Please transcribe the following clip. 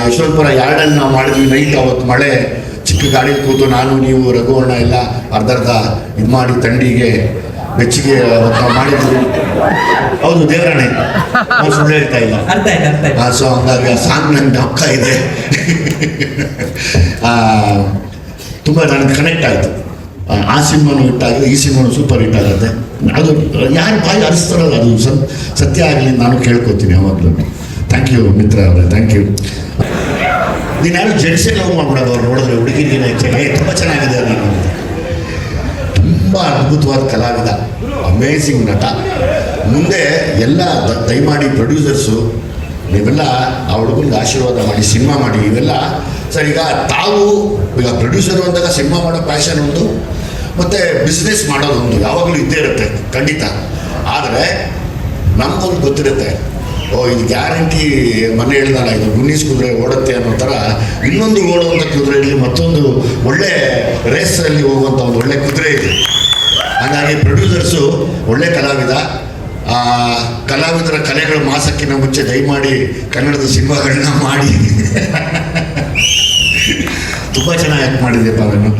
ಯಶವಂತಪುರ ಯಾರ್ಡಲ್ಲಿ ನಾವು ಮಾಡಿದ್ವಿ ನೈಟ್. ಅವತ್ತು ಮಳೆ, ಚಿಕ್ಕ ಗಾಡಿ ಕೂತು ನಾನು ನೀವು ರಘುವಣ್ಣ ಎಲ್ಲ ಅರ್ಧರ್ಧ ಇದು ಮಾಡಿ ತಂಡಿಗೆ ಬೆಚ್ಚಿಗೆ ನಾವು ಮಾಡಿದ್ವಿ. ಹೌದು ದೇವರಾಣೆ, ನಾವು ಸುಳ್ಳು ಹೇಳ್ತಾ ಇಲ್ಲ. ಸೊ ಹಂಗಾಗಿ ಆ ಸಾಂಗ್ ನನ್ನ ಅಕ್ಕ ಇದೆ. ತುಂಬ ನನಗೆ ಕನೆಕ್ಟ್ ಆಯಿತು. ಆ ಸಿನಿಮಾನು ಹಿಟ್ ಆಗಿದೆ, ಈ ಸಿನಿಮಾನು ಸೂಪರ್ ಹಿಟ್ ಆಗುತ್ತೆ. ಅದು ಯಾರು ಬಾಯಿ ಹರಿಸ್ತಾರಲ್ಲ ಅದು ಸತ್ಯ ಆಗಲಿ ನಾನು ಕೇಳ್ಕೊತೀನಿ ಯಾವಾಗಲೂ. ಥ್ಯಾಂಕ್ ಯು ಮಿತ್ರ ಅವರೇ, ಥ್ಯಾಂಕ್ ಯು. ನೀನು ಯಾರು ಜೆಂಟ್ಸೇ ಲವ್ ಮಾಡ್ಬಿಡೋದು ಅವ್ರು ನೋಡಿದ್ರೆ ಹುಡುಗಿನ ತುಂಬ ಚೆನ್ನಾಗಿದೆ ನೀನು. ತುಂಬ ಅದ್ಭುತವಾದ ಕಲಾವಿದ, ಅಮೇಝಿಂಗ್ ನಟ. ಮುಂದೆ ಎಲ್ಲ ದಯಮಾಡಿ ಪ್ರೊಡ್ಯೂಸರ್ಸು ನೀವೆಲ್ಲ ಆ ಹುಡುಗನಿಗೆ ಆಶೀರ್ವಾದ ಮಾಡಿ ಸಿನಿಮಾ ಮಾಡಿ. ಇವೆಲ್ಲ ಸರ್ ಈಗ ತಾವು ಈಗ ಪ್ರೊಡ್ಯೂಸರು ಅಂದಾಗ ಸಿನಿಮಾ ಮಾಡೋ ಪ್ಯಾಷನ್ ಒಂದು, ಮತ್ತು ಬಿಸ್ನೆಸ್ ಮಾಡೋದೊಂದು ಯಾವಾಗಲೂ ಇದ್ದೇ ಇರುತ್ತೆ ಖಂಡಿತ. ಆದರೆ ನಮಗೊಂದು ಗೊತ್ತಿರುತ್ತೆ, ಇದು ಗ್ಯಾರಂಟಿ ಮನೆ ಹೇಳ್ದಲ್ಲ, ಇದು ಗುನ್ನೀಸ್ ಕುದುರೆ ಓಡುತ್ತೆ ಅನ್ನೋ ಥರ ಇನ್ನೊಂದು ಓಡುವಂಥ ಕುದುರೆಯಲ್ಲಿ ಮತ್ತೊಂದು ಒಳ್ಳೆ ರೇಸಲ್ಲಿ ಹೋಗುವಂಥ ಒಂದು ಒಳ್ಳೆ ಕುದುರೆ ಇದೆ. ಹಾಗಾಗಿ ಪ್ರೊಡ್ಯೂಸರ್ಸು ಒಳ್ಳೆ ಕಲಾವಿದ. ಕಲಾವಿದರ ಕಲೆಗಳ ಮಾಸಕ್ಕಿಂತ ಮುಂಚೆ ದಯಮಾಡಿ ಕನ್ನಡದ ಸಿನಿಮಾಗಳನ್ನ ಮಾಡಿ. ತುಂಬ ಚೆನ್ನಾಗಿ ಆ್ಯಕ್ಟ್ ಮಾಡಿದ್ಯಪ್ಪ ನಾನು.